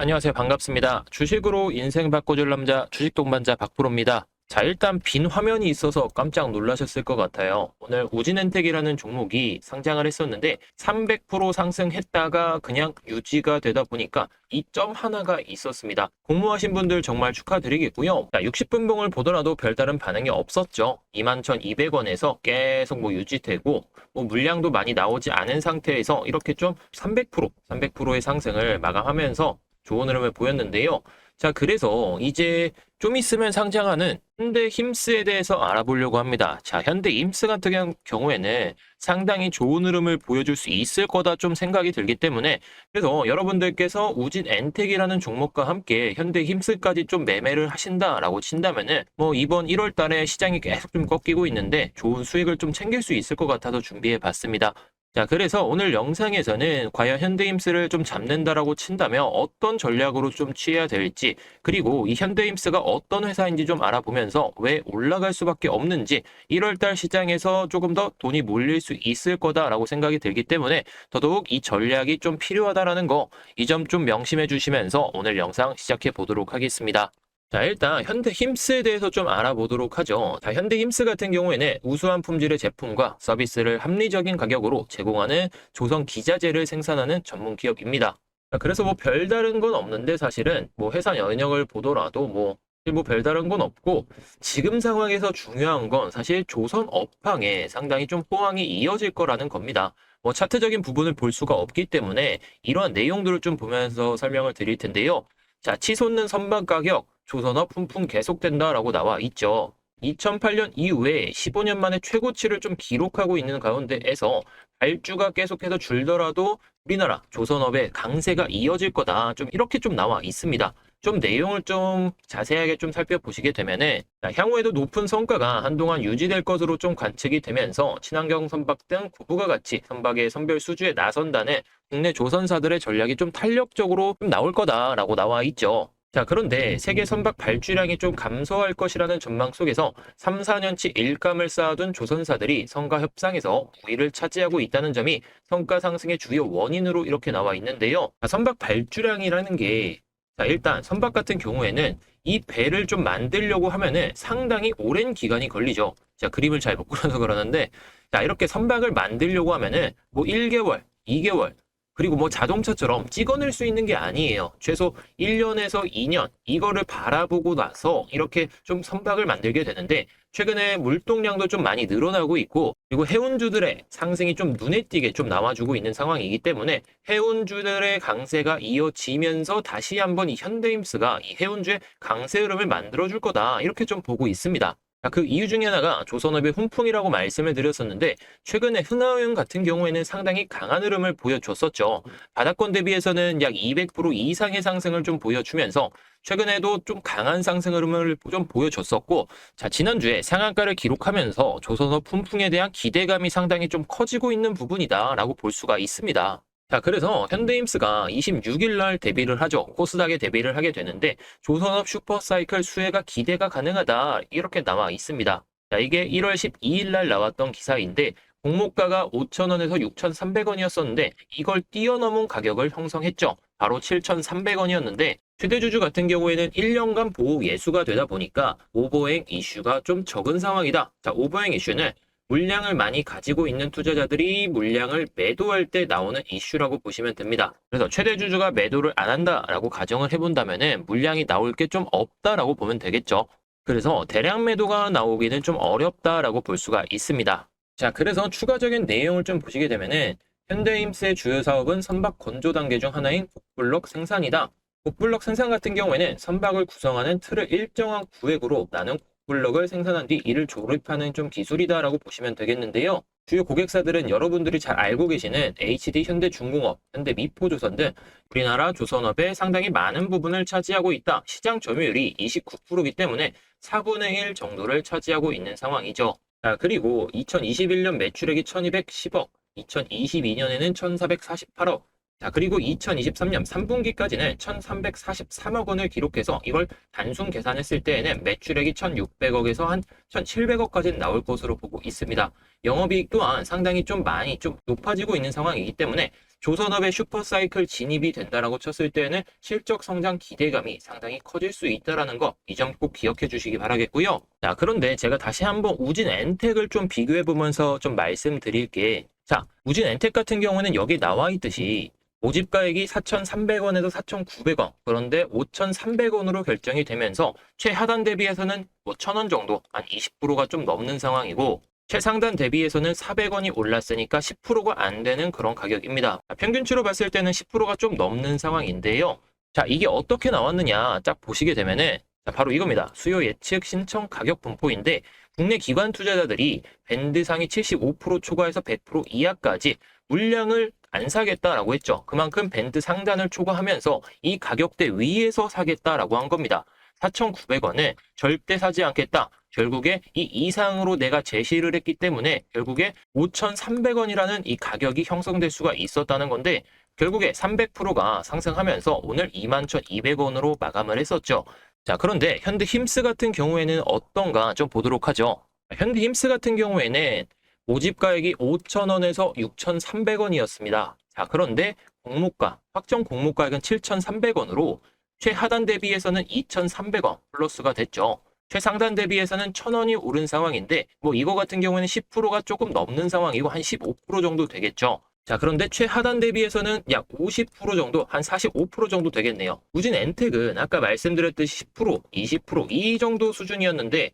안녕하세요. 반갑습니다. 주식으로 인생 바꿔줄 남자 주식 동반자 박프로입니다. 자, 일단 빈 화면이 있어서 깜짝 놀라셨을 것 같아요. 오늘 우진엔텍이라는 종목이 상장을 했었는데 300% 상승했다가 그냥 유지가 되다 보니까 이 점 하나가 있었습니다. 공모하신 분들 정말 축하드리겠고요. 자, 60분 봉을 보더라도 별다른 반응이 없었죠. 21,200원에서 계속 유지되고 물량도 많이 나오지 않은 상태에서 이렇게 좀 300%의 상승을 마감하면서 좋은 흐름을 보였는데요. 자, 그래서 이제 좀 있으면 상장하는 현대힘스에 대해서 알아보려고 합니다. 자, 현대힘스 같은 경우에는 상당히 좋은 흐름을 보여줄 수 있을 거다 좀 생각이 들기 때문에, 그래서 여러분들께서 우진엔텍이라는 종목과 함께 현대힘스까지 좀 매매를 하신다라고 친다면은 이번 1월 달에 시장이 계속 좀 꺾이고 있는데 좋은 수익을 좀 챙길 수 있을 것 같아서 준비해 봤습니다. 자, 그래서 오늘 영상에서는 과연 현대힘스를 좀 잡는다라고 친다면 어떤 전략으로 좀 취해야 될지, 그리고 이 현대힘스가 어떤 회사인지 좀 알아보면서 왜 올라갈 수밖에 없는지, 1월달 시장에서 조금 더 돈이 몰릴 수 있을 거다라고 생각이 들기 때문에 더더욱 이 전략이 좀 필요하다라는 거, 이 점 좀 명심해 주시면서 오늘 영상 시작해 보도록 하겠습니다. 자, 일단 현대힘스에 대해서 좀 알아보도록 하죠. 자, 현대힘스 같은 경우에는 우수한 품질의 제품과 서비스를 합리적인 가격으로 제공하는 조선 기자재를 생산하는 전문 기업입니다. 자, 그래서 별다른 건 없는데 사실은 회사 연영을 보더라도 별다른 건 없고, 지금 상황에서 중요한 건 사실 조선 업황에 상당히 좀 호황이 이어질 거라는 겁니다. 차트적인 부분을 볼 수가 없기 때문에 이러한 내용들을 좀 보면서 설명을 드릴 텐데요. 자, 치솟는 선박 가격, 조선업 훈풍 계속된다라고 나와 있죠. 2008년 이후에 15년 만에 최고치를 좀 기록하고 있는 가운데에서 발주가 계속해서 줄더라도 우리나라 조선업의 강세가 이어질 거다. 좀 이렇게 좀 나와 있습니다. 좀 내용을 좀 자세하게 좀 살펴보시게 되면은, 향후에도 높은 성과가 한동안 유지될 것으로 좀 관측이 되면서 친환경 선박 등 고부가 가치 선박의 선별 수주에 나선다는 국내 조선사들의 전략이 좀 탄력적으로 좀 나올 거다라고 나와 있죠. 자, 그런데 세계 선박 발주량이 좀 감소할 것이라는 전망 속에서 3, 4년치 일감을 쌓아둔 조선사들이 성과 협상에서 우위를 차지하고 있다는 점이 성과 상승의 주요 원인으로 이렇게 나와 있는데요. 자, 선박 발주량이라는 게, 자, 일단 선박 같은 경우에는 이 배를 좀 만들려고 하면은 상당히 오랜 기간이 걸리죠. 자, 그림을 잘 못 그려서 그러는데, 자, 이렇게 선박을 만들려고 하면은 1개월, 2개월, 그리고 자동차처럼 찍어낼 수 있는 게 아니에요. 최소 1년에서 2년 이거를 바라보고 나서 이렇게 좀 선박을 만들게 되는데, 최근에 물동량도 좀 많이 늘어나고 있고, 그리고 해운주들의 상승이 좀 눈에 띄게 좀 나와주고 있는 상황이기 때문에 해운주들의 강세가 이어지면서 다시 한번 이 현대힘스가 이 해운주의 강세 흐름을 만들어줄 거다, 이렇게 좀 보고 있습니다. 그 이유 중에 하나가 조선업의 훈풍이라고 말씀을 드렸었는데, 최근에 흥하호연 같은 경우에는 상당히 강한 흐름을 보여줬었죠. 바닥권 대비해서는 약 200% 이상의 상승을 좀 보여주면서 최근에도 좀 강한 상승 흐름을 좀 보여줬었고, 자, 지난주에 상한가를 기록하면서 조선업 훈풍에 대한 기대감이 상당히 좀 커지고 있는 부분이다라고 볼 수가 있습니다. 자, 그래서 현대힘스가 26일 날 데뷔를 하죠. 코스닥에 데뷔를 하게 되는데 조선업 슈퍼사이클 수혜가 기대가 가능하다, 이렇게 나와 있습니다. 자, 이게 1월 12일 날 나왔던 기사인데 공모가가 5,000원에서 6,300원이었었는데 이걸 뛰어넘은 가격을 형성했죠. 바로 7,300원이었는데 최대주주 같은 경우에는 1년간 보호 예수가 되다 보니까 오버행 이슈가 좀 적은 상황이다. 자, 오버행 이슈는 물량을 많이 가지고 있는 투자자들이 물량을 매도할 때 나오는 이슈라고 보시면 됩니다. 그래서 최대주주가 매도를 안 한다라고 가정을 해본다면은 물량이 나올 게 좀 없다라고 보면 되겠죠. 그래서 대량 매도가 나오기는 좀 어렵다라고 볼 수가 있습니다. 자, 그래서 추가적인 내용을 좀 보시게 되면은 현대힘스의 주요 사업은 선박 건조 단계 중 하나인 곡블럭 생산이다. 곡블럭 생산 같은 경우에는 선박을 구성하는 틀을 일정한 구획으로 나눈 곡블럭을 생산한 뒤 이를 조립하는 좀 기술이다라고 보시면 되겠는데요. 주요 고객사들은 여러분들이 잘 알고 계시는 HD 현대중공업, 현대미포조선 등 우리나라 조선업의 상당히 많은 부분을 차지하고 있다. 시장 점유율이 29%이기 때문에 4분의 1 정도를 차지하고 있는 상황이죠. 자, 그리고 2021년 매출액이 1210억, 2022년에는 1448억, 자, 그리고 2023년 3분기까지는 1343억 원을 기록해서 이걸 단순 계산했을 때에는 매출액이 1600억에서 한 1700억까지 나올 것으로 보고 있습니다. 영업이익 또한 상당히 좀 많이 좀 높아지고 있는 상황이기 때문에 조선업의 슈퍼사이클 진입이 된다라고 쳤을 때는 실적 성장 기대감이 상당히 커질 수 있다라는 거, 이 점 꼭 기억해 주시기 바라겠고요. 자, 그런데 제가 다시 한번 우진 엔텍을 좀 비교해 보면서 좀 말씀드릴게. 자, 우진 엔텍 같은 경우는 여기 나와 있듯이 모집가액이 4,300원에서 4,900원, 그런데 5,300원으로 결정이 되면서 최하단 대비해서는 뭐 1,000원 정도, 한 20%가 좀 넘는 상황이고, 최상단 대비해서는 400원이 올랐으니까 10%가 안 되는 그런 가격입니다. 평균치로 봤을 때는 10%가 좀 넘는 상황인데요. 자, 이게 어떻게 나왔느냐 딱 보시게 되면은, 자, 바로 이겁니다. 수요 예측 신청 가격 분포인데, 국내 기관 투자자들이 밴드 상위 75% 초과해서 100% 이하까지 물량을 안 사겠다라고 했죠. 그만큼 밴드 상단을 초과하면서 이 가격대 위에서 사겠다라고 한 겁니다. 4,900원을 절대 사지 않겠다. 결국에 이 이상으로 내가 제시를 했기 때문에 결국에 5,300원이라는 이 가격이 형성될 수가 있었다는 건데, 결국에 300%가 상승하면서 오늘 21,200원으로 마감을 했었죠. 자, 그런데 현대힘스 같은 경우에는 어떤가 좀 보도록 하죠. 현대힘스 같은 경우에는 모집가액이 5,000원에서 6,300원이었습니다. 자, 그런데 공모가, 확정 공모가액은 7,300원으로 최하단 대비해서는 2,300원 플러스가 됐죠. 최상단 대비해서는 1,000원이 오른 상황인데, 뭐 이거 같은 경우에는 10%가 조금 넘는 상황이고 한 15% 정도 되겠죠. 자, 그런데 최하단 대비해서는 약 50% 정도, 한 45% 정도 되겠네요. 우진 엔텍은 아까 말씀드렸듯이 10%, 20% 이 정도 수준이었는데,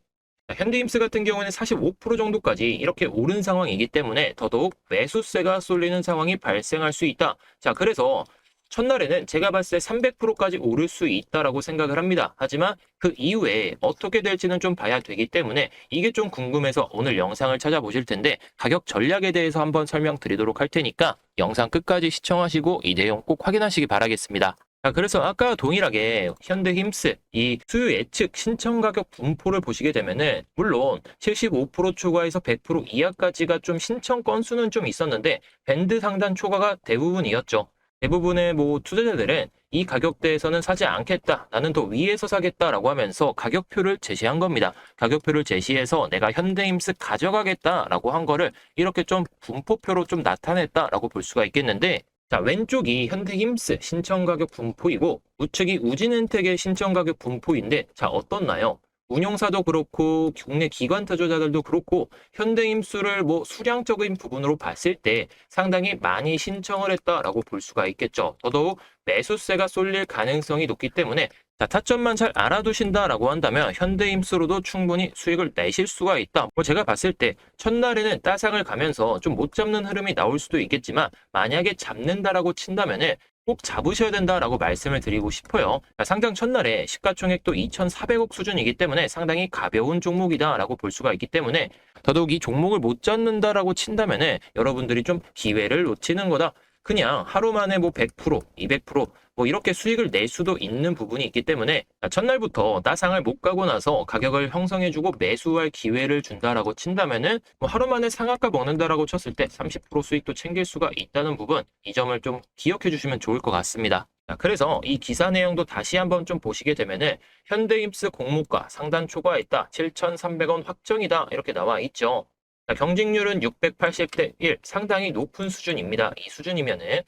현대힘스 같은 경우에는 45% 정도까지 이렇게 오른 상황이기 때문에 더더욱 매수세가 쏠리는 상황이 발생할 수 있다. 자, 그래서 첫날에는 제가 봤을 때 300%까지 오를 수 있다라고 생각을 합니다. 하지만 그 이후에 어떻게 될지는 좀 봐야 되기 때문에 이게 좀 궁금해서 오늘 영상을 찾아보실 텐데, 가격 전략에 대해서 한번 설명드리도록 할 테니까 영상 끝까지 시청하시고 이 내용 꼭 확인하시기 바라겠습니다. 자, 그래서 아까 동일하게 현대힘스 이 수요 예측 신청 가격 분포를 보시게 되면은, 물론 75% 초과해서 100% 이하까지가 좀 신청 건수는 좀 있었는데 밴드 상단 초과가 대부분이었죠. 대부분의 뭐 투자자들은 이 가격대에서는 사지 않겠다, 나는 더 위에서 사겠다라고 하면서 가격표를 제시한 겁니다. 가격표를 제시해서 내가 현대힘스 가져가겠다라고 한 거를 이렇게 좀 분포표로 좀 나타냈다라고 볼 수가 있겠는데, 자, 왼쪽이 현대힘스 신청 가격 분포이고 우측이 우진엔텍의 신청 가격 분포인데, 자, 어떻나요? 운용사도 그렇고 국내 기관 투자자들도 그렇고 현대힘스를 뭐 수량적인 부분으로 봤을 때 상당히 많이 신청을 했다라고 볼 수가 있겠죠. 더더욱 매수세가 쏠릴 가능성이 높기 때문에, 자, 타점만 잘 알아두신다라고 한다면 현대힘스로도 충분히 수익을 내실 수가 있다. 뭐 제가 봤을 때 첫날에는 따상을 가면서 좀 못 잡는 흐름이 나올 수도 있겠지만, 만약에 잡는다라고 친다면은 꼭 잡으셔야 된다라고 말씀을 드리고 싶어요. 상장 첫날에 시가총액도 2,400억 수준이기 때문에 상당히 가벼운 종목이다라고 볼 수가 있기 때문에, 더더욱 이 종목을 못 잡는다라고 친다면은 여러분들이 좀 기회를 놓치는 거다. 그냥 하루 만에 뭐 100%, 200%, 뭐 이렇게 수익을 낼 수도 있는 부분이 있기 때문에, 첫날부터 따상을 못 가고 나서 가격을 형성해주고 매수할 기회를 준다라고 친다면은 뭐 하루 만에 상한가 먹는다라고 쳤을 때 30% 수익도 챙길 수가 있다는 부분, 이 점을 좀 기억해 주시면 좋을 것 같습니다. 자, 그래서 이 기사 내용도 다시 한번 좀 보시게 되면은 현대힘스 공모가 상단 초과했다, 7,300원 확정이다 이렇게 나와 있죠. 자, 경직률은 680대 1, 상당히 높은 수준입니다. 이 수준이면은.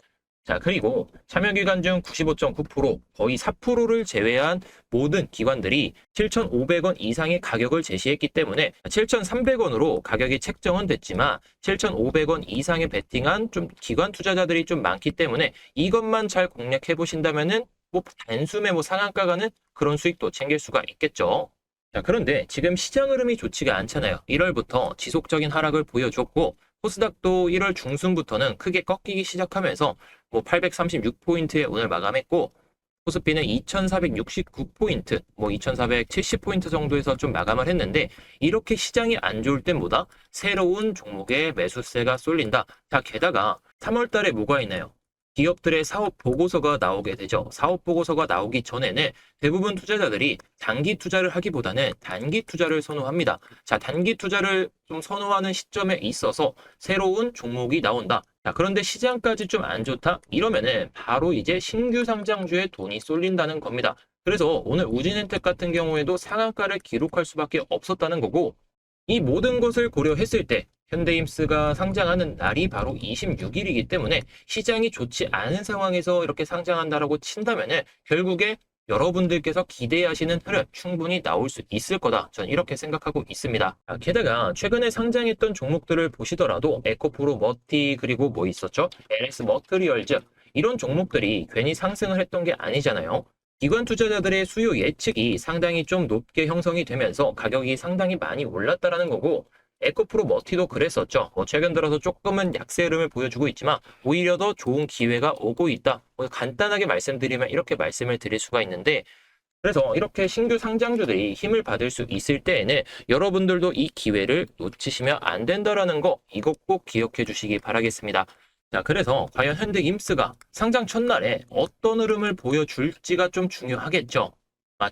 자, 그리고 참여기관 중 95.9%, 거의 4%를 제외한 모든 기관들이 7,500원 이상의 가격을 제시했기 때문에 7,300원으로 가격이 책정은 됐지만 7,500원 이상의 베팅한 좀 기관 투자자들이 좀 많기 때문에 이것만 잘 공략해 보신다면은 뭐 단숨에 뭐 상한가 가는 그런 수익도 챙길 수가 있겠죠. 자, 그런데 지금 시장 흐름이 좋지가 않잖아요. 1월부터 지속적인 하락을 보여줬고, 코스닥도 1월 중순부터는 크게 꺾이기 시작하면서 뭐 836포인트에 오늘 마감했고, 코스피는 2469포인트, 뭐 2470포인트 정도에서 좀 마감을 했는데, 이렇게 시장이 안 좋을 땐보다 새로운 종목에 매수세가 쏠린다. 자, 게다가 3월 달에 뭐가 있나요? 기업들의 사업 보고서가 나오게 되죠. 사업 보고서가 나오기 전에는 대부분 투자자들이 단기 투자를 하기보다는 단기 투자를 선호합니다. 자, 단기 투자를 좀 선호하는 시점에 있어서 새로운 종목이 나온다. 자, 그런데 시장까지 좀 안 좋다? 이러면은 바로 이제 신규 상장주에 돈이 쏠린다는 겁니다. 그래서 오늘 우진엔텍 같은 경우에도 상한가를 기록할 수밖에 없었다는 거고, 이 모든 것을 고려했을 때 현대임스가 상장하는 날이 바로 26일이기 때문에 시장이 좋지 않은 상황에서 이렇게 상장한다라고 친다면은 결국에 여러분들께서 기대하시는 흐름 충분히 나올 수 있을 거다. 저는 이렇게 생각하고 있습니다. 게다가 최근에 상장했던 종목들을 보시더라도 에코프로 머티 그리고 뭐 있었죠? LS 머트리얼즈 이런 종목들이 괜히 상승을 했던 게 아니잖아요. 기관 투자자들의 수요 예측이 상당히 좀 높게 형성이 되면서 가격이 상당히 많이 올랐다라는 거고 에코프로 머티도 그랬었죠. 최근 들어서 조금은 약세 흐름을 보여주고 있지만 오히려 더 좋은 기회가 오고 있다. 간단하게 말씀드리면 이렇게 말씀을 드릴 수가 있는데 그래서 이렇게 신규 상장주들이 힘을 받을 수 있을 때에는 여러분들도 이 기회를 놓치시면 안 된다라는 거 이거 꼭 기억해 주시기 바라겠습니다. 자, 그래서 과연 현대임스가 상장 첫날에 어떤 흐름을 보여줄지가 좀 중요하겠죠.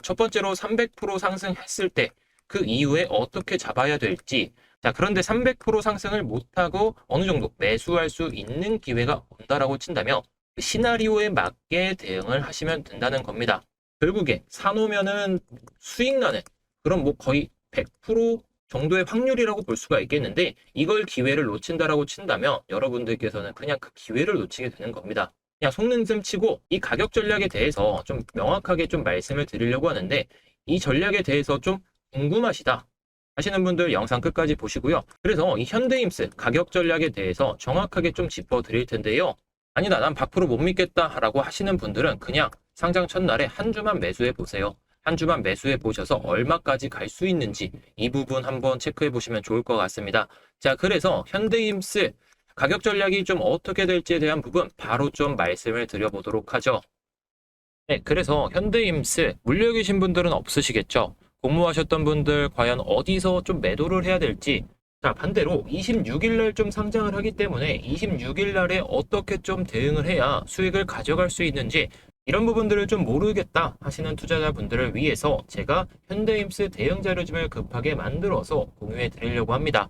첫 번째로 300% 상승했을 때 그 이후에 어떻게 잡아야 될지 자, 그런데 300% 상승을 못하고 어느 정도 매수할 수 있는 기회가 온다라고 친다면 그 시나리오에 맞게 대응을 하시면 된다는 겁니다. 결국에 사놓으면은 수익 나는 그런 뭐 거의 100% 정도의 확률이라고 볼 수가 있겠는데 이걸 기회를 놓친다라고 친다면 여러분들께서는 그냥 그 기회를 놓치게 되는 겁니다. 그냥 속는 셈 치고 이 가격 전략에 대해서 좀 명확하게 좀 말씀을 드리려고 하는데 이 전략에 대해서 좀 궁금하시다 하시는 분들 영상 끝까지 보시고요. 그래서 이 현대임스 가격 전략에 대해서 정확하게 좀 짚어 드릴 텐데요. 아니다, 난 100% 못 믿겠다 라고 하시는 분들은 그냥 상장 첫날에 한 주만 매수해 보세요. 한 주만 매수해 보셔서 얼마까지 갈 수 있는지 이 부분 한번 체크해 보시면 좋을 것 같습니다. 자, 그래서 현대임스 가격 전략이 좀 어떻게 될지에 대한 부분 바로 좀 말씀을 드려보도록 하죠. 네, 그래서 현대임스 물려 계신 분들은 없으시겠죠. 공모하셨던 분들 과연 어디서 좀 매도를 해야 될지 자 반대로 26일 날 좀 상장을 하기 때문에 26일 날에 어떻게 좀 대응을 해야 수익을 가져갈 수 있는지 이런 부분들을 좀 모르겠다 하시는 투자자분들을 위해서 제가 현대임스 대응 자료집을 급하게 만들어서 공유해 드리려고 합니다.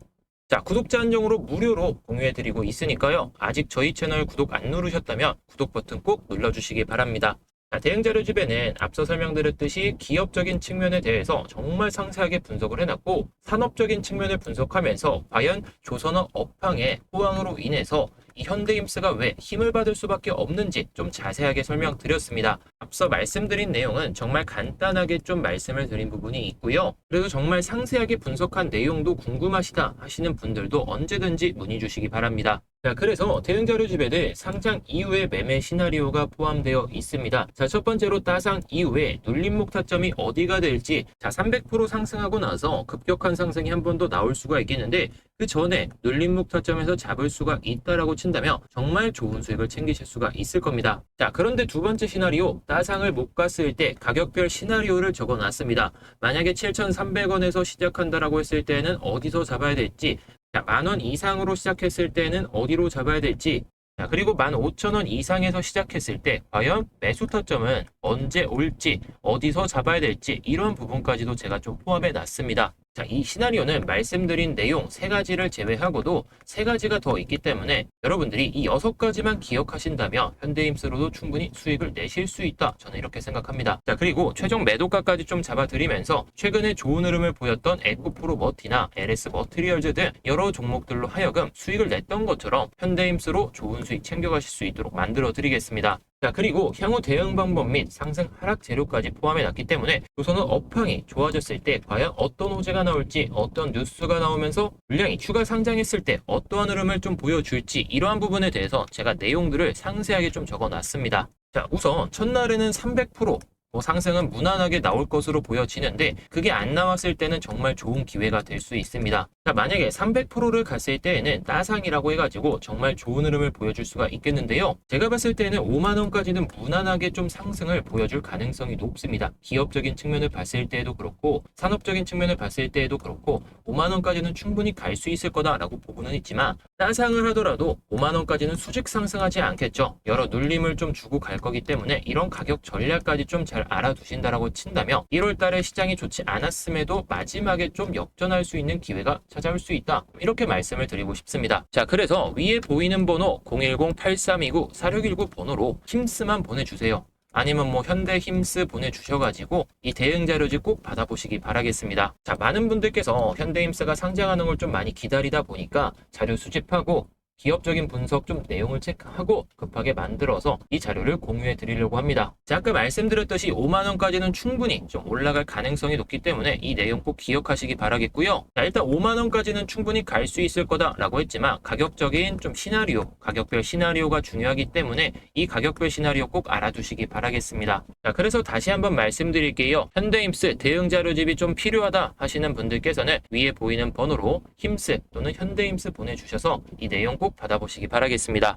자, 구독자 한정으로 무료로 공유해 드리고 있으니까요. 아직 저희 채널 구독 안 누르셨다면 구독 버튼 꼭 눌러주시기 바랍니다. 대응 자료집에는 앞서 설명드렸듯이 기업적인 측면에 대해서 정말 상세하게 분석을 해놨고 산업적인 측면을 분석하면서 과연 조선업 업황의 호황으로 인해서 이 현대임스가 왜 힘을 받을 수밖에 없는지 좀 자세하게 설명드렸습니다. 앞서 말씀드린 내용은 정말 간단하게 좀 말씀을 드린 부분이 있고요. 그래도 정말 상세하게 분석한 내용도 궁금하시다 하시는 분들도 언제든지 문의 주시기 바랍니다. 자, 그래서 대응 자료집에는 상장 이후의 매매 시나리오가 포함되어 있습니다. 자, 첫 번째로 따상 이후에 눌림목 타점이 어디가 될지 자, 300% 상승하고 나서 급격한 상승이 한 번 더 나올 수가 있겠는데 그 전에 눌림목 타점에서 잡을 수가 있다라고 친다면 정말 좋은 수익을 챙기실 수가 있을 겁니다. 자, 그런데 두 번째 시나리오 따상을 못 갔을 때 가격별 시나리오를 적어 놨습니다. 만약에 7,300원에서 시작한다라고 했을 때는 어디서 잡아야 될지 자, 10,000원 이상으로 시작했을 때는 어디로 잡아야 될지 자, 그리고 15,000원 이상에서 시작했을 때 과연 매수 타점은 언제 올지 어디서 잡아야 될지 이런 부분까지도 제가 좀 포함해 놨습니다. 자, 이 시나리오는 말씀드린 내용 3가지를 제외하고도 3가지가 더 있기 때문에 여러분들이 이 6가지만 기억하신다면 현대임스로도 충분히 수익을 내실 수 있다. 저는 이렇게 생각합니다. 자, 그리고 최종 매도가까지 좀 잡아드리면서 최근에 좋은 흐름을 보였던 에코프로 머티나 LS 머티리얼즈 등 여러 종목들로 하여금 수익을 냈던 것처럼 현대임스로 좋은 수익 챙겨가실 수 있도록 만들어 드리겠습니다. 자, 그리고 향후 대응 방법 및 상승 하락 재료까지 포함해 놨기 때문에 조선업 업황이 좋아졌을 때 과연 어떤 호재가 나올지 어떤 뉴스가 나오면서 물량이 추가 상장했을 때 어떠한 흐름을 좀 보여줄지 이러한 부분에 대해서 제가 내용들을 상세하게 좀 적어 놨습니다. 자, 우선 첫날에는 300% 상승은 무난하게 나올 것으로 보여지는데 그게 안 나왔을 때는 정말 좋은 기회가 될 수 있습니다. 자, 만약에 300%를 갔을 때에는 따상이라고 해가지고 정말 좋은 흐름을 보여줄 수가 있겠는데요. 제가 봤을 때는 5만원까지는 무난하게 좀 상승을 보여줄 가능성이 높습니다. 기업적인 측면을 봤을 때에도 그렇고 산업적인 측면을 봤을 때에도 그렇고 5만원까지는 충분히 갈 수 있을 거다라고 보고는 있지만 따상을 하더라도 5만원까지는 수직 상승하지 않겠죠. 여러 눌림을 좀 주고 갈 거기 때문에 이런 가격 전략까지 좀 잘 알아두신다라고 친다면 1월 달에 시장이 좋지 않았음에도 마지막에 좀 역전할 수 있는 기회가 찾아올 수 있다. 이렇게 말씀을 드리고 싶습니다. 자, 그래서 위에 보이는 번호 010-8329-4619 번호로 힘스만 보내주세요. 아니면 뭐 현대힘스 보내주셔가지고 이 대응 자료집 꼭 받아보시기 바라겠습니다. 자, 많은 분들께서 현대힘스가 상장하는 걸 좀 많이 기다리다 보니까 자료 수집하고 기업적인 분석 좀 내용을 체크하고 급하게 만들어서 이 자료를 공유해 드리려고 합니다. 자, 아까 말씀드렸듯이 5만 원까지는 충분히 좀 올라갈 가능성이 높기 때문에 이 내용 꼭 기억하시기 바라겠고요. 자, 일단 5만 원까지는 충분히 갈 수 있을 거다라고 했지만 가격적인 좀 시나리오, 가격별 시나리오가 중요하기 때문에 이 가격별 시나리오 꼭 알아두시기 바라겠습니다. 자, 그래서 다시 한번 말씀드릴게요. 현대힘스 대응 자료집이 좀 필요하다 하시는 분들께서는 위에 보이는 번호로 힘스 또는 현대힘스 보내주셔서 이 내용 꼭 받아보시기 바라겠습니다.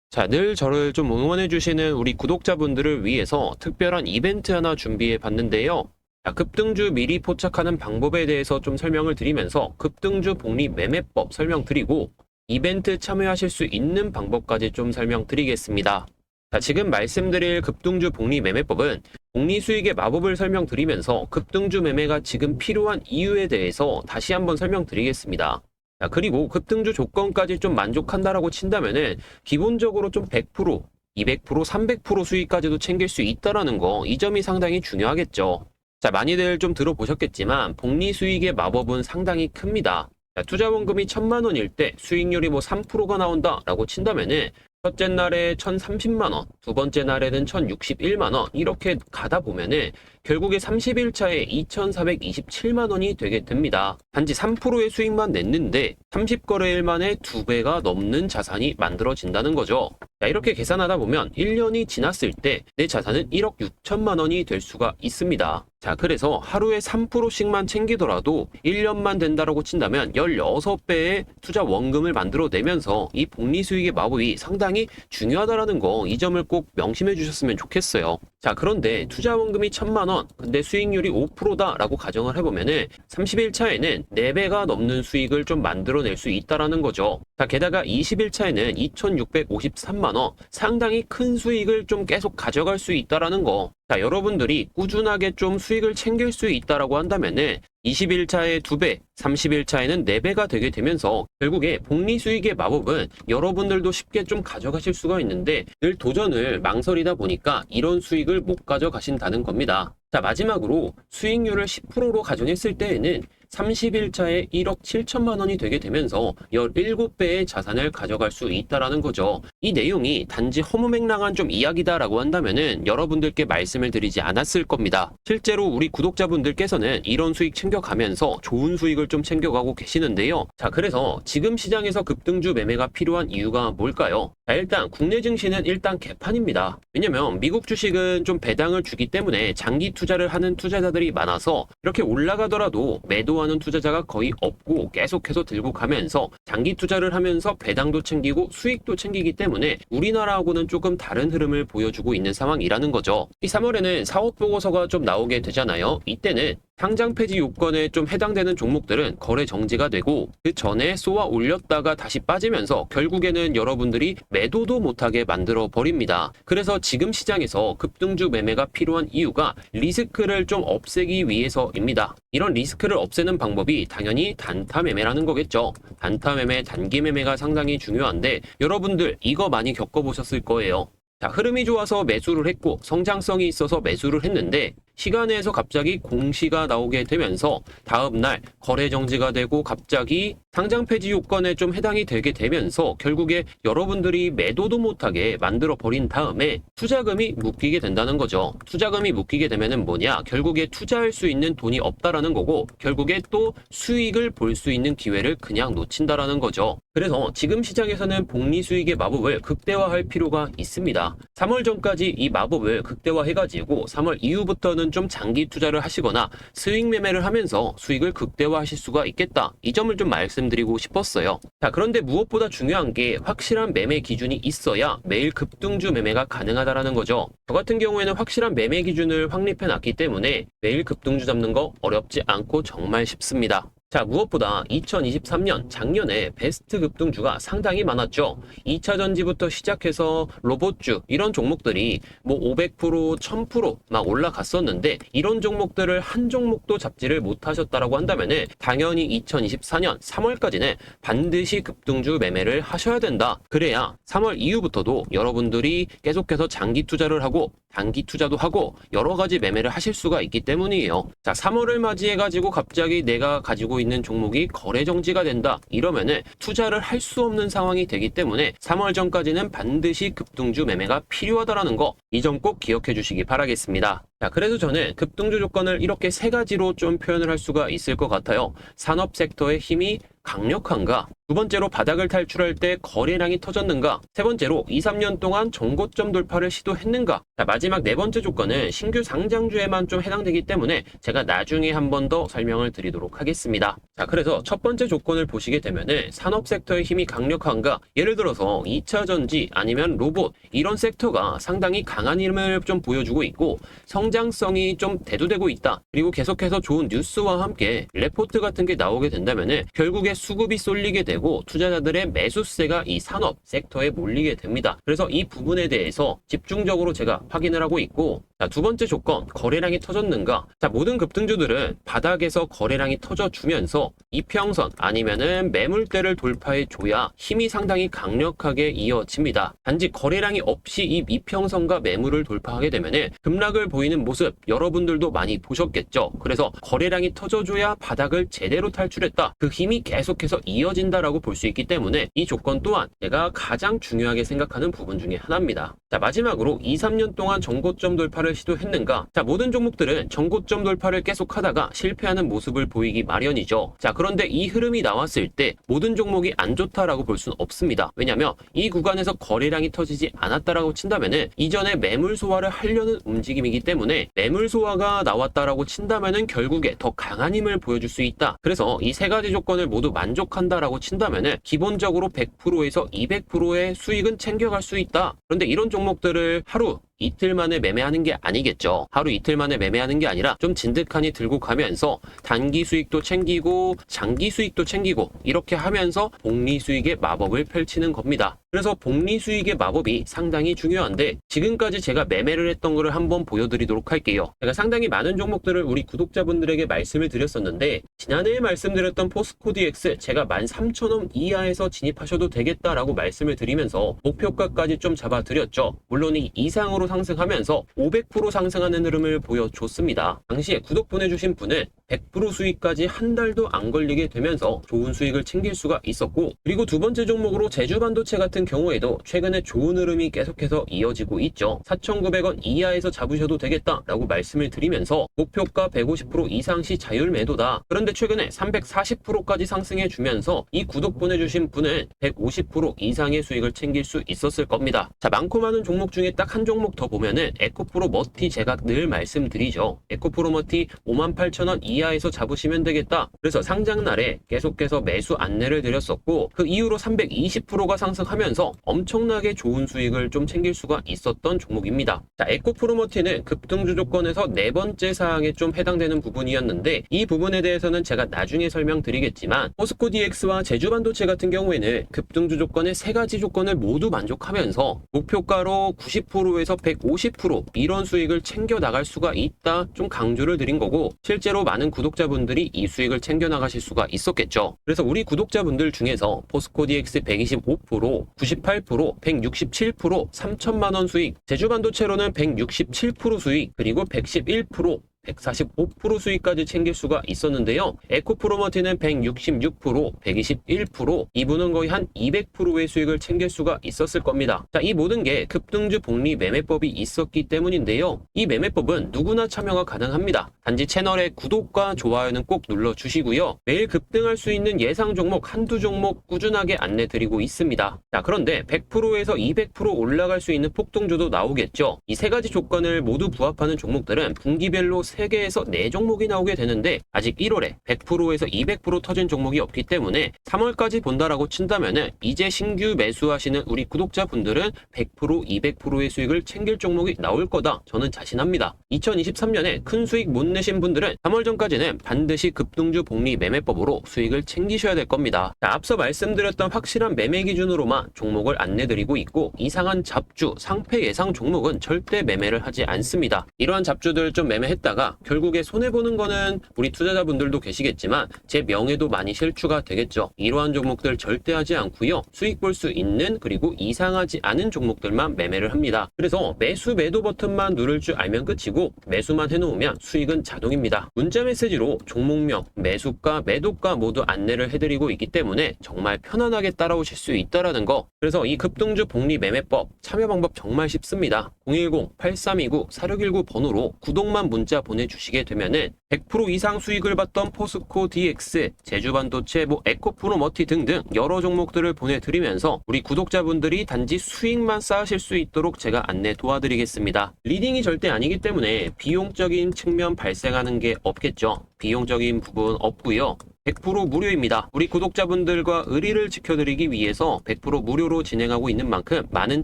자, 늘 저를 좀 응원해주시는 우리 구독자분들을 위해서 특별한 이벤트 하나 준비해 봤는데요. 자, 급등주 미리 포착하는 방법에 대해서 좀 설명을 드리면서 급등주 복리 매매법 설명드리고 이벤트 참여하실 수 있는 방법까지 좀 설명드리겠습니다. 자, 지금 말씀드릴 급등주 복리 매매법은 복리 수익의 마법을 설명드리면서 급등주 매매가 지금 필요한 이유에 대해서 다시 한번 설명드리겠습니다. 자, 그리고 급등주 조건까지 좀 만족한다라고 친다면은 기본적으로 좀 100%, 200%, 300% 수익까지도 챙길 수 있다라는 거, 이 점이 상당히 중요하겠죠. 자, 많이들 좀 들어보셨겠지만 복리 수익의 마법은 상당히 큽니다. 자, 투자 원금이 1,000만 원일 때 수익률이 뭐 3%가 나온다라고 친다면은 첫째 날에 1,030만 원, 두 번째 날에는 1,061만 원 이렇게 가다 보면은 결국에 30일차에 2,427만 원이 되게 됩니다. 단지 3%의 수익만 냈는데 30거래일 만에 2배가 넘는 자산이 만들어진다는 거죠. 자, 이렇게 계산하다 보면 1년이 지났을 때 내 자산은 1억 6천만 원이 될 수가 있습니다. 자, 그래서 하루에 3%씩만 챙기더라도 1년만 된다라고 친다면 16배의 투자 원금을 만들어내면서 이 복리 수익의 마법이 상당히 중요하다라는 거, 이 점을 꼭 명심해 주셨으면 좋겠어요. 자, 그런데 투자 원금이 1,000만 원, 근데 수익률이 5%다라고 가정을 해보면은 30일 차에는 4배가 넘는 수익을 좀 만들어낼 수 있다라는 거죠. 자, 게다가 20일 차에는 2,653만 원, 상당히 큰 수익을 좀 계속 가져갈 수 있다라는 거. 자, 여러분들이 꾸준하게 좀 수익을 챙길 수 있다라고 한다면은 20일 차에 2배, 30일 차에는 4배가 되게 되면서 결국에 복리 수익의 마법은 여러분들도 쉽게 좀 가져가실 수가 있는데 늘 도전을 망설이다 보니까 이런 수익을 못 가져가신다는 겁니다. 자, 마지막으로 수익률을 10%로 가정했을 때에는 30일 차에 1억 7천만 원이 되게 되면서 17배의 자산을 가져갈 수 있다라는 거죠. 이 내용이 단지 허무맹랑한 좀 이야기다라고 한다면은 여러분들께 말씀을 드리지 않았을 겁니다. 실제로 우리 구독자분들께서는 이런 수익 챙겨가면서 좋은 수익을 좀 챙겨가고 계시는데요. 자, 그래서 지금 시장에서 급등주 매매가 필요한 이유가 뭘까요? 자, 일단 국내 증시는 일단 개판입니다. 왜냐면 미국 주식은 좀 배당을 주기 때문에 장기 투자를 하는 투자자들이 많아서 이렇게 올라가더라도 매도하는 투자자가 거의 없고 계속해서 들고 가면서 장기 투자를 하면서 배당도 챙기고 수익도 챙기기 때문에 우리나라하고는 조금 다른 흐름을 보여주고 있는 상황이라는 거죠. 이 3월에는 사업보고서가 좀 나오게 되잖아요. 이때는 상장 폐지 요건에 좀 해당되는 종목들은 거래 정지가 되고 그 전에 쏘아 올렸다가 다시 빠지면서 결국에는 여러분들이 매도도 못하게 만들어 버립니다. 그래서 지금 시장에서 급등주 매매가 필요한 이유가 리스크를 좀 없애기 위해서입니다. 이런 리스크를 없애는 방법이 당연히 단타 매매라는 거겠죠. 단타 매매, 단기 매매가 상당히 중요한데 여러분들 이거 많이 겪어보셨을 거예요. 자, 흐름이 좋아서 매수를 했고 성장성이 있어서 매수를 했는데 시간에서 갑자기 공시가 나오게 되면서 다음날 거래 정지가 되고 갑자기 상장 폐지 요건에 좀 해당이 되게 되면서 결국에 여러분들이 매도도 못하게 만들어 버린 다음에 투자금이 묶이게 된다는 거죠. 투자금이 묶이게 되면은 뭐냐? 결국에 투자할 수 있는 돈이 없다라는 거고 결국에 또 수익을 볼 수 있는 기회를 그냥 놓친다라는 거죠. 그래서 지금 시장에서는 복리 수익의 마법을 극대화할 필요가 있습니다. 3월 전까지 이 마법을 극대화해가지고 3월 이후부터는 좀 장기 투자를 하시거나 수익 매매를 하면서 수익을 극대화하실 수가 있겠다. 이 점을 좀 말씀드리고 싶었어요. 자, 그런데 무엇보다 중요한 게 확실한 매매 기준이 있어야 매일 급등주 매매가 가능하다라는 거죠. 저 같은 경우에는 확실한 매매 기준을 확립해 놨기 때문에 매일 급등주 잡는 거 어렵지 않고 정말 쉽습니다. 자, 무엇보다 2023년 작년에 베스트 급등주가 상당히 많았죠. 2차 전지부터 시작해서 로봇주 이런 종목들이 뭐 500%, 1000%막 올라갔었는데 이런 종목들을 한 종목도 잡지를 못하셨다라고 한다면은 당연히 2024년 3월까지는 반드시 급등주 매매를 하셔야 된다. 그래야 3월 이후부터도 여러분들이 계속해서 장기 투자를 하고 단기 투자도 하고 여러 가지 매매를 하실 수가 있기 때문이에요. 자, 3월을 맞이해가지고 갑자기 내가 가지고 있는 종목이 거래 정지가 된다. 이러면은 투자를 할 수 없는 상황이 되기 때문에 3월 전까지는 반드시 급등주 매매가 필요하다라는 거, 이 점 꼭 기억해 주시기 바라겠습니다. 자, 그래서 저는 급등주 조건을 이렇게 세 가지로 좀 표현을 할 수가 있을 것 같아요. 산업 섹터의 힘이 강력한가? 두 번째로 바닥을 탈출할 때 거래량이 터졌는가? 세 번째로 2, 3년 동안 정고점 돌파를 시도했는가? 자, 마지막 네 번째 조건은 신규 상장주에만 좀 해당되기 때문에 제가 나중에 한 번 더 설명을 드리도록 하겠습니다. 자, 그래서 첫 번째 조건을 보시게 되면은 산업 섹터의 힘이 강력한가? 예를 들어서 2차 전지 아니면 로봇 이런 섹터가 상당히 강한 힘을 좀 보여주고 있고 성장성이 좀 대두되고 있다. 그리고 계속해서 좋은 뉴스와 함께 레포트 같은 게 나오게 된다면은 결국에 수급이 쏠리게 되고 투자자들의 매수세가 이 산업 섹터에 몰리게 됩니다. 그래서 이 부분에 대해서 집중적으로 제가 확인을 하고 있고, 자, 두 번째 조건, 거래량이 터졌는가? 자, 모든 급등주들은 바닥에서 거래량이 터져주면서 이평선 아니면은 매물대를 돌파해 줘야 힘이 상당히 강력하게 이어집니다. 단지 거래량이 없이 이 이평선과 매물을 돌파하게 되면은 급락을 보이는 모습 여러분들도 많이 보셨겠죠. 그래서 거래량이 터져줘야 바닥을 제대로 탈출했다. 그 힘이 계속해서 이어진다라고 볼 수 있기 때문에 이 조건 또한 제가 가장 중요하게 생각하는 부분 중에 하나입니다. 자, 마지막으로 2, 3년 동안 정고점 돌파를 시도했는가? 자, 모든 종목들은 정고점 돌파를 계속하다가 실패하는 모습을 보이기 마련이죠. 자, 그런데 이 흐름이 나왔을 때 모든 종목이 안 좋다라고 볼 수는 없습니다. 왜냐하면 이 구간에서 거래량이 터지지 않았다라고 친다면은 이전에 매물 소화를 하려는 움직임이기 때문에 매물 소화가 나왔다라고 친다면은 결국에 더 강한 힘을 보여줄 수 있다. 그래서 이 세 가지 조건을 모두 만족한다라고 친다면은 기본적으로 100%에서 200%의 수익은 챙겨갈 수 있다. 그런데 이런 종목들을 하루 이틀 만에 매매하는 게 아니겠죠. 하루 이틀 만에 매매하는 게 아니라 좀 진득하니 들고 가면서 단기 수익도 챙기고 장기 수익도 챙기고 이렇게 하면서 복리 수익의 마법을 펼치는 겁니다. 그래서 복리 수익의 마법이 상당히 중요한데 지금까지 제가 매매를 했던 거를 한번 보여드리도록 할게요. 제가 상당히 많은 종목들을 우리 구독자분들에게 말씀을 드렸었는데 지난해에 말씀드렸던 포스코 DX 제가 13,000원 이하에서 진입하셔도 되겠다라고 말씀을 드리면서 목표가까지 좀 잡아드렸죠. 물론 이 이상으로 상승하면서 500% 상승하는 흐름을 보여줬습니다. 당시에 구독 보내주신 분은 100% 수익까지 한 달도 안 걸리게 되면서 좋은 수익을 챙길 수가 있었고, 그리고 두 번째 종목으로 제주반도체 같은 경우에도 최근에 좋은 흐름이 계속해서 이어지고 있죠. 4,900원 이하에서 잡으셔도 되겠다라고 말씀을 드리면서 목표가 150% 이상 시 자율 매도다. 그런데 최근에 340%까지 상승해 주면서 이 구독 보내주신 분은 150% 이상의 수익을 챙길 수 있었을 겁니다. 자, 많고 많은 종목 중에 딱 한 종목 더 보면은 에코프로 머티, 제가 늘 말씀드리죠. 에코프로 머티 58,000원 이하에서 잡으시면 되겠다. 그래서 상장날에 계속해서 매수 안내를 드렸었고 그 이후로 320%가 상승하면서 엄청나게 좋은 수익을 좀 챙길 수가 있었던 종목입니다. 자, 에코프로 머티는 급등주 조건에서 네 번째 사항에 좀 해당되는 부분이었는데 이 부분에 대해서는 제가 나중에 설명드리겠지만 포스코 DX와 제주반도체 같은 경우에는 급등주 조건의 세 가지 조건을 모두 만족하면서 목표가로 90%에서 150% 이런 수익을 챙겨 나갈 수가 있다, 좀 강조를 드린 거고, 실제로 많은 구독자분들이 이 수익을 챙겨 나가실 수가 있었겠죠. 그래서 우리 구독자분들 중에서 포스코 DX 125%, 98%, 167%, 3천만 원 수익, 제주반도체로는 167% 수익, 그리고 111%, 145% 수익까지 챙길 수가 있었는데요. 에코프로머티는 166%, 121%, 이분은 거의 한 200%의 수익을 챙길 수가 있었을 겁니다. 자, 이 모든 게 급등주 복리 매매법이 있었기 때문인데요. 이 매매법은 누구나 참여가 가능합니다. 단지 채널의 구독과 좋아요는 꼭 눌러주시고요. 매일 급등할 수 있는 예상 종목 한두 종목 꾸준하게 안내드리고 있습니다. 자, 그런데 100%에서 200% 올라갈 수 있는 폭등주도 나오겠죠. 이 세 가지 조건을 모두 부합하는 종목들은 분기별로 3개에서 4종목이 나오게 되는데 아직 1월에 100%에서 200% 터진 종목이 없기 때문에 3월까지 본다라고 친다면은 이제 신규 매수하시는 우리 구독자분들은 100%, 200%의 수익을 챙길 종목이 나올 거다. 저는 자신합니다. 2023년에 큰 수익 못 내신 분들은 3월 전까지는 반드시 급등주 복리 매매법으로 수익을 챙기셔야 될 겁니다. 자, 앞서 말씀드렸던 확실한 매매 기준으로만 종목을 안내드리고 있고 이상한 잡주, 상패 예상 종목은 절대 매매를 하지 않습니다. 이러한 잡주들 좀 매매했다가 보니까 결국에 손해보는 거는 우리 투자자분들도 계시겠지만 제 명예도 많이 실추가 되겠죠. 이러한 종목들 절대 하지 않고요. 수익 볼 수 있는 그리고 이상하지 않은 종목들만 매매를 합니다. 그래서 매수 매도 버튼만 누를 줄 알면 끝이고 매수만 해놓으면 수익은 자동입니다. 문자 메시지로 종목명, 매수가, 매도가 모두 안내를 해드리고 있기 때문에 정말 편안하게 따라오실 수 있다라는 거. 그래서 이 급등주 복리 매매법 참여 방법 정말 쉽습니다. 010-8329-4619 번호로 구독만 문자 보내주시게 되면은 100% 이상 수익을 봤던 포스코 DX, 제주반도체, 에코프로머티 등등 여러 종목들을 보내드리면서 우리 구독자분들이 단지 수익만 쌓으실 수 있도록 제가 안내 도와드리겠습니다. 리딩이 절대 아니기 때문에 비용적인 측면 발생하는 게 없겠죠. 비용적인 부분 없고요. 100% 무료입니다. 우리 구독자분들과 의리를 지켜드리기 위해서 100% 무료로 진행하고 있는 만큼 많은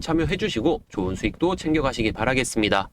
참여해주시고 좋은 수익도 챙겨가시기 바라겠습니다.